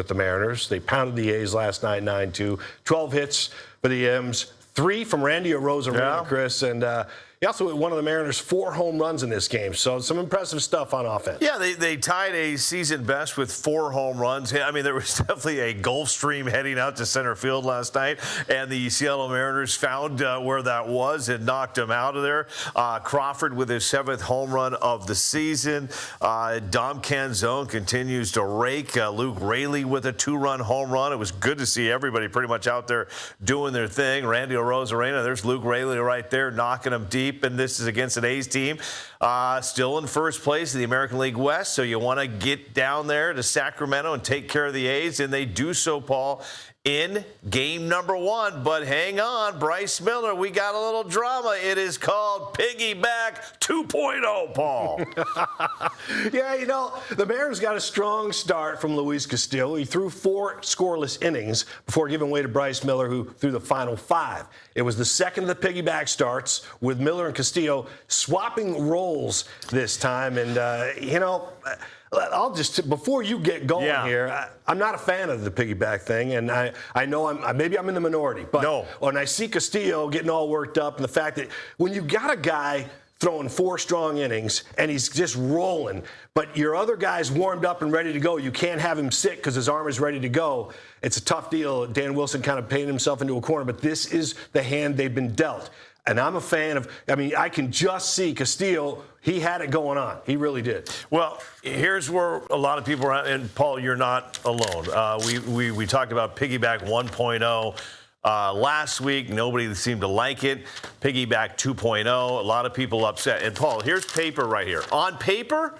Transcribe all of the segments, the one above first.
with the Mariners. They pounded the A's last night 9-2. 12 hits for the M's, 3 from Randy Arozarena, Chris, and he also hit one of the Mariners' 4 home runs in this game. So some impressive stuff on offense. Yeah, they tied a season best with 4 home runs. I mean, there was definitely a Gulf Stream heading out to center field last night, and the Seattle Mariners found where that was and knocked him out of there. Crawford with his 7th home run of the season. Dom Canzone continues to rake. Luke Raley with a 2-run home run. It was good to see everybody pretty much out there doing their thing. Randy Arozarena, there's Luke Raley right there knocking him deep. And this is against an A's team still in first place in the American League West. So you want to get down there to Sacramento and take care of the A's, and they do so, Paul, in game number 1. But hang on, Bryce Miller, we got a little drama. It is called Piggyback 2.0, Paul. Yeah, you know, the Mariners got a strong start from Luis Castillo. He threw 4 scoreless innings before giving way to Bryce Miller, who threw the final 5. It was the second of the piggyback starts with Miller and Castillo swapping roles this time. And, you know, I'll just, before you get going here, I'm not a fan of the piggyback thing, and I know maybe I'm in the minority, but when I see Castillo getting all worked up and the fact that when you got a guy throwing 4 strong innings and he's just rolling, but your other guy's warmed up and ready to go, you can't have him sit because his arm is ready to go. It's a tough deal. Dan Wilson kind of painted himself into a corner, but this is the hand they've been dealt. And I'm a fan of, I mean, I can just see Castillo, he had it going on. He really did. Well, here's where a lot of people are at, and Paul, you're not alone. We talked about Piggyback 1.0 last week. Nobody seemed to like it. Piggyback 2.0, a lot of people upset. And Paul, here's paper right here. On paper,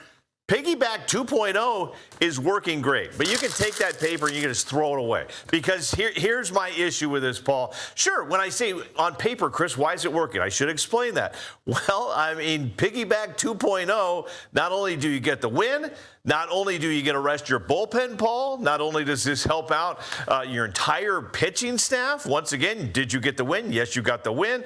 Piggyback 2.0 is working great, but you can take that paper and you can just throw it away. Because here's my issue with this, Paul. Sure, when I say on paper, Chris, why is it working? I should explain that. Well, I mean, Piggyback 2.0, not only do you get the win, not only do you get to rest your bullpen, Paul, not only does this help out your entire pitching staff. Once again, did you get the win? Yes, you got the win.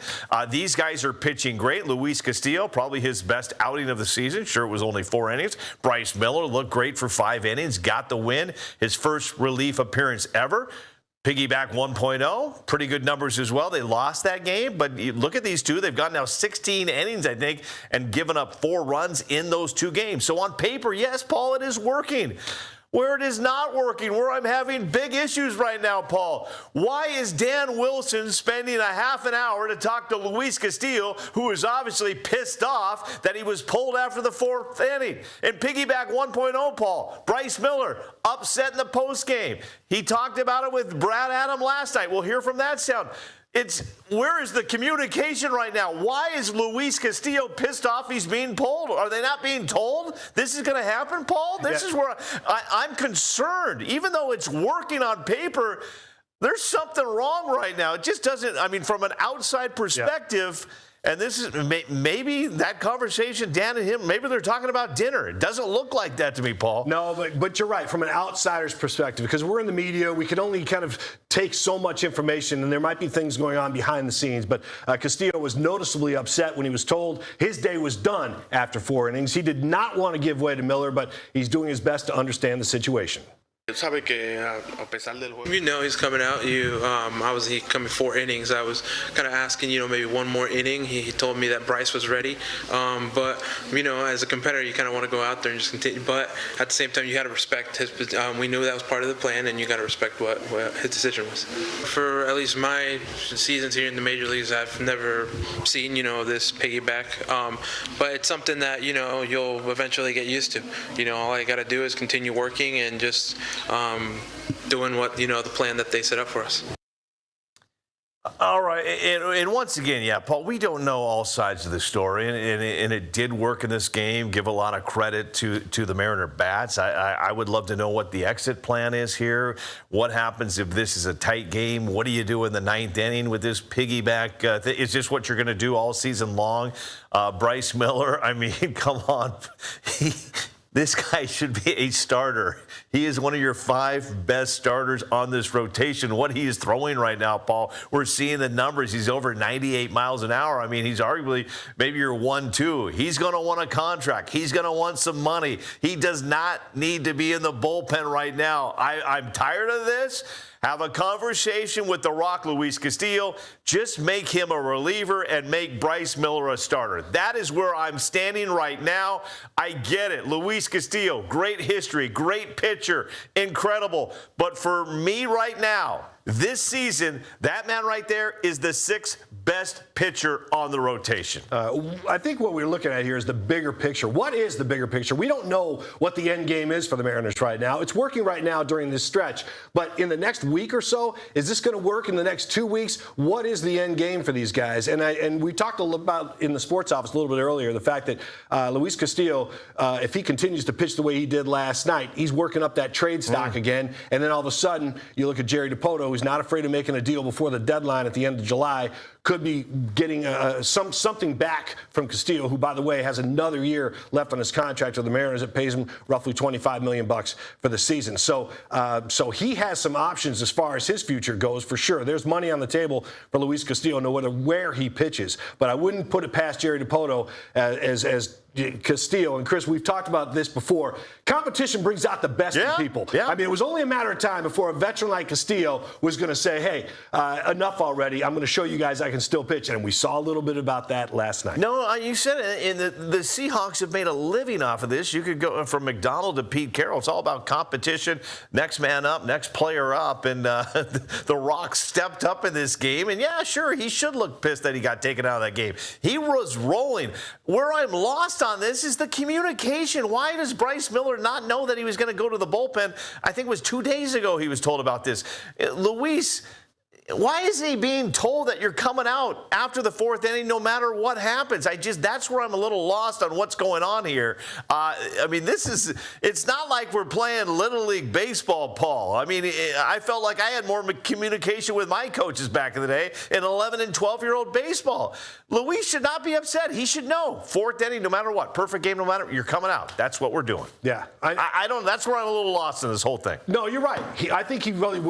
These guys are pitching great. Luis Castillo, probably his best outing of the season. Sure, it was only 4 innings. Bryce Miller looked great for 5 innings, got the win, his first relief appearance ever. Piggyback 1.0, pretty good numbers as well. They lost that game, but you look at these two. They've got now 16 innings, I think, and given up 4 runs in those 2 games. So on paper, yes, Paul, it is working. Where it is not working, where I'm having big issues right now, Paul. Why is Dan Wilson spending a half an hour to talk to Luis Castillo, who is obviously pissed off that he was pulled after the 4th inning? And Piggyback 1.0, Paul, Bryce Miller, upset in the postgame. He talked about it with Brad Adam last night. We'll hear from that sound. Where is the communication right now? Why is Luis Castillo pissed off he's being pulled? Are they not being told this is going to happen, Paul? This is where I'm concerned. Even though it's working on paper, there's something wrong right now. It just doesn't, I mean, from an outside perspective, and this is maybe that conversation, Dan and him, maybe they're talking about dinner. It doesn't look like that to me, Paul. No, but you're right. From an outsider's perspective, because we're in the media, we can only kind of take so much information, and there might be things going on behind the scenes. But Castillo was noticeably upset when he was told his day was done after 4 innings. He did not want to give way to Miller, but he's doing his best to understand the situation. You know he's coming out. He coming 4 innings. I was kind of asking, maybe one more inning. He told me that Bryce was ready. But as a competitor, you kind of want to go out there and just continue. But at the same time, you got to respect his. We knew that was part of the plan, and you got to respect what his decision was. For at least my seasons here in the major leagues, I've never seen this piggyback. But it's something that you'll eventually get used to. All I got to do is continue working and just doing what the plan that they set up for us. All right, and once again, Paul, we don't know all sides of the story, and it did work in this game. Give a lot of credit to the Mariner bats. I would love to know what the exit plan is here. What happens if this is a tight game? What do you do in the 9th inning with this piggyback? Is this what you're going to do all season long? Bryce Miller, I mean, come on. This guy should be a starter. He is one of your 5 best starters on this rotation. What he is throwing right now, Paul, we're seeing the numbers. He's over 98 miles an hour. I mean, he's arguably maybe your 1-2. He's going to want a contract. He's going to want some money. He does not need to be in the bullpen right now. I'm tired of this. Have a conversation with the Rock, Luis Castillo. Just make him a reliever and make Bryce Miller a starter. That is where I'm standing right now. I get it. Luis Castillo, great history, great pitcher, incredible. But for me right now, this season, that man right there is the 6th best pitcher on the rotation. I think what we're looking at here is the bigger picture. What is the bigger picture? We don't know what the end game is for the Mariners right now. It's working right now during this stretch. But in the next week or so, is this going to work in the next 2 weeks? What is the end game for these guys? And we talked a little about in the sports office a little bit earlier, the fact that Luis Castillo, if he continues to pitch the way he did last night, he's working up that trade stock again. And then all of a sudden, you look at Jerry DiPoto, who's not afraid of making a deal before the deadline at the end of July, could be getting something back from Castillo, who, by the way, has another year left on his contract with the Mariners. It pays him roughly $25 million for the season. So he has some options as far as his future goes, for sure. There's money on the table for Luis Castillo, no matter where he pitches. But I wouldn't put it past Jerry DiPoto as Castillo. And Chris, we've talked about this before. Competition brings out the best in people. Yeah. I mean, it was only a matter of time before a veteran like Castillo was going to say, hey, enough already. I'm going to show you guys I can still pitch. And we saw a little bit about that last night. No, you said it. And the Seahawks have made a living off of this. You could go from McDonald to Pete Carroll. It's all about competition. Next man up, next player up. And the Rock stepped up in this game. And yeah, sure, he should look pissed that he got taken out of that game. He was rolling. Where I'm lost on this is the communication. Why does Bryce Miller not know that he was going to go to the bullpen? I think it was 2 days ago he was told about this. Luis, why is he being told that you're coming out after the 4th inning no matter what happens? That's where I'm a little lost on what's going on here. I mean, it's not like we're playing Little League Baseball, Paul. I mean, I felt like I had more communication with my coaches back in the day in 11 and 12-year-old baseball. Luis should not be upset. He should know. 4th inning, no matter what. Perfect game, no matter, you're coming out. That's what we're doing. Yeah. I don't, that's where I'm a little lost in this whole thing. No, you're right. I think he really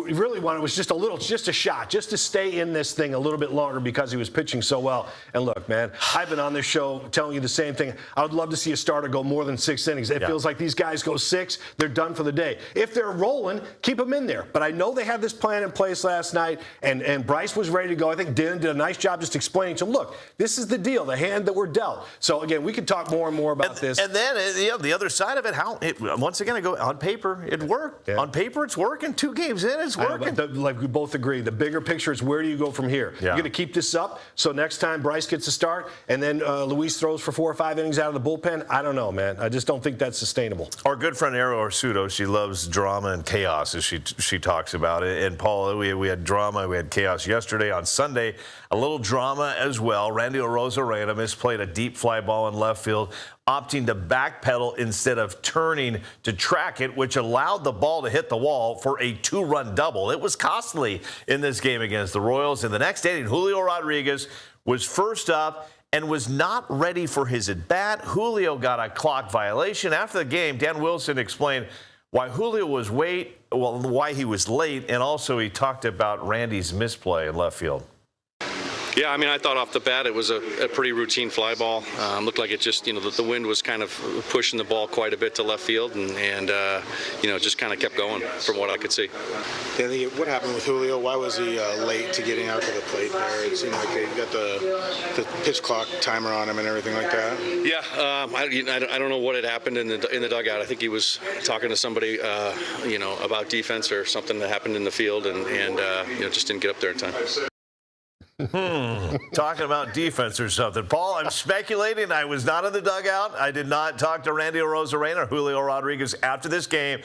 wanted was just a shot, just to stay in this thing a little bit longer because he was pitching so well. And look, man, I've been on this show telling you the same thing. I would love to see a starter go more than 6 innings. It feels like these guys go 6, they're done for the day. If they're rolling, keep them in there. But I know they had this plan in place last night, and Bryce was ready to go. I think Dylan did a nice job just explaining to him, look, this is the deal, the hand that we're dealt. So, again, we could talk more and more about this. And then the other side of it, once again, I go, on paper, it worked. Yeah. On paper, it's working. 2 games in, it's working. Like we both agree, the bigger picture is where do you go from here? Yeah. You're going to keep this up, so next time Bryce gets a start, and then Luis throws for 4 or 5 innings out of the bullpen? I don't know, man. I just don't think that's sustainable. Our good friend Aro Arsuto, she loves drama and chaos, as she talks about it. And, Paul, we had drama, we had chaos yesterday. On Sunday, a little drama as well. Randy Arozarena misplayed a deep fly ball in left field, opting to backpedal instead of turning to track it, which allowed the ball to hit the wall for a 2-run double. It was costly in this game against the Royals. In the next inning, Julio Rodriguez was first up and was not ready for his at-bat. Julio got a clock violation. After the game, Dan Wilson explained why Julio was why he was late, and also he talked about Randy's misplay in left field. Yeah, I mean, I thought off the bat it was a pretty routine fly ball. Looked like it just, the wind was kind of pushing the ball quite a bit to left field, and just kind of kept going from what I could see. Yeah, what happened with Julio? Why was he late to getting out to the plate there? It seemed like they got the pitch clock timer on him and everything like that. Yeah, I don't know what had happened in the dugout. I think he was talking to somebody, about defense or something that happened in the field, and just didn't get up there in time. Talking about defense or something. Paul, I'm speculating. I was not in the dugout. I did not talk to Randy Arozarena or Julio Rodriguez after this game.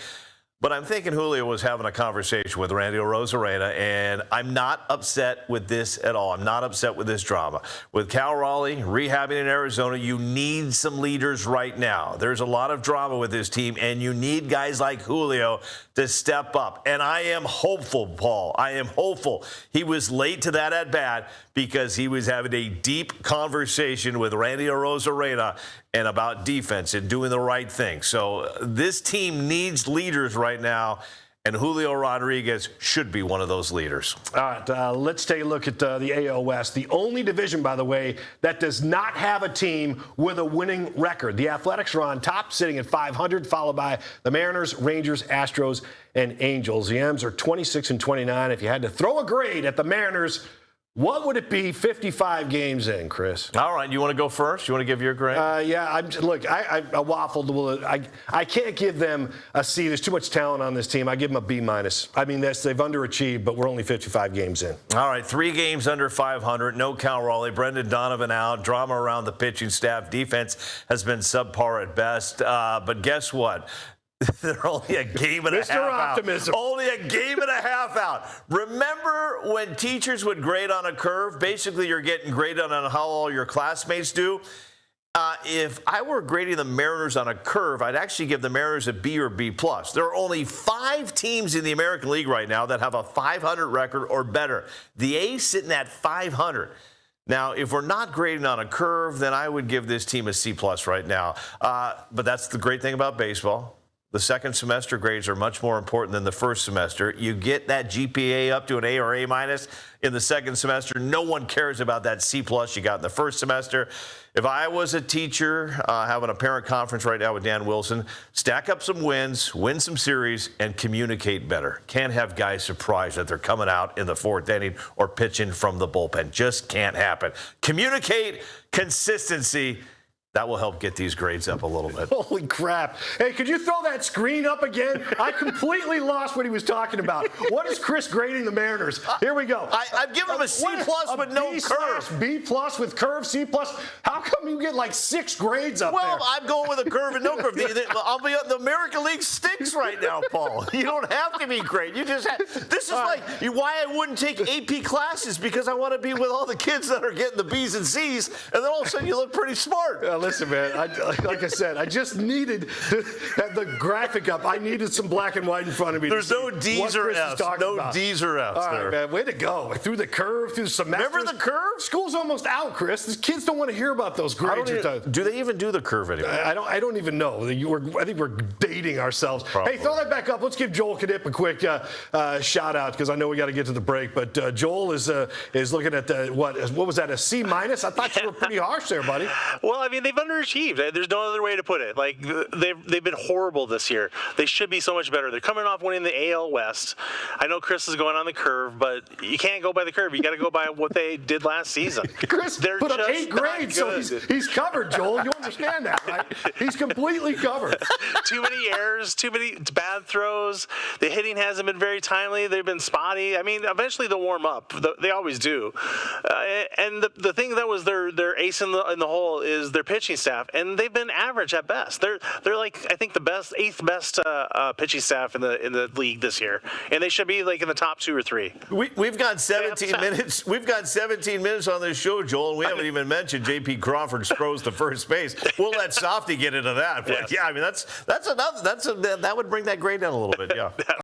But I'm thinking Julio was having a conversation with Randy Arozarena, and I'm not upset with this at all. I'm not upset with this drama. With Cal Raleigh rehabbing in Arizona, you need some leaders right now. There's a lot of drama with this team, and you need guys like Julio to step up. And I am hopeful, Paul. I am hopeful. He was late to that at-bat because he was having a deep conversation with Randy Arozarena, and about defense and doing the right thing. So this team needs leaders right now, and Julio Rodriguez should be one of those leaders. All right, let's take a look at the AL West. The only division, by the way, that does not have a team with a winning record. The Athletics are on top, sitting at 500, followed by the Mariners, Rangers, Astros, and Angels. The M's are 26 and 29. If you had to throw a grade at the Mariners, what would it be 55 games in, Chris? All right, you want to go first? You want to give your grade? Yeah, I waffled. I can't give them a C. There's too much talent on this team. I give them a B-. I mean, they've underachieved, but we're only 55 games in. All right, 3 games under 500. No Cal Raleigh. Brendan Donovan out. Drama around the pitching staff. Defense has been subpar at best. But guess what? They're only a game and a half Optimism. out. Only a game and a half out. Remember when teachers would grade on a curve? Basically, you're getting graded on how all your classmates do. If I were grading the Mariners on a curve, I'd actually give the Mariners a B or B+. There are only 5 teams in the American League right now that have a 500 record or better. The A's sitting at 500. Now, if we're not grading on a curve, then I would give this team a C+ right now. But that's the great thing about baseball. The second semester grades are much more important than the first semester. You get that GPA up to an A or A- in the second semester. No one cares about that C+ you got in the first semester. If I was a teacher having a parent conference right now with Dan Wilson, stack up some wins, win some series, and communicate better. Can't have guys surprised that they're coming out in the 4th inning or pitching from the bullpen. Just can't happen. Communicate, consistency. That will help get these grades up a little bit. Holy crap. Hey, could you throw that screen up again? I completely lost what he was talking about. What is Chris grading the Mariners? Here we go. I've given him a C+ with no curve. B+ with curve, C+. How come you get like 6 grades up there? Well, I'm going with a curve and no curve. The American League stinks right now, Paul. You don't have to be great. You just have. This is like why I wouldn't take AP classes, because I want to be with all the kids that are getting the B's and C's, and then all of a sudden you look pretty smart. Listen, man, like I said, I just needed to have the graphic up. I needed some black and white in front of me. There's no D's or F's. No D's or F's All there. right, man, way to go. Through the curve, through the semester. Remember the curve? School's almost out, Chris. The kids don't want to hear about those grades. Do they even do the curve anymore? I don't even know. I think we're dating ourselves. Probably. Hey, throw that back up. Let's give Joel Knipp a quick shout out, because I know we got to get to the break. But Joel is looking at what was that, a C-? I thought you were pretty harsh there, buddy. Well, I mean, they've underachieved. There's no other way to put it. Like, they've been horrible this year. They should be so much better. They're coming off winning the AL West. I know Chris is going on the curve, but you can't go by the curve. You got to go by what they did last season. Chris put up 8 grades, so he's covered, Joel. You understand that, right? He's completely covered. Too many errors, too many bad throws. The hitting hasn't been very timely. They've been spotty. I mean, eventually they'll warm up. They always do. And the thing that was their ace in the hole is their pitching staff, and they've been average at best. They're like, I think, the 8th best pitching staff in the league this year, and they should be like in the top 2 or 3. We've got 17 minutes. We've got 17 minutes on this show, Joel, and we haven't even mentioned J.P. Crawford throws to first base. We'll let Softy get into that. But Yes. yeah, I mean that would bring that grade down a little bit. Yeah.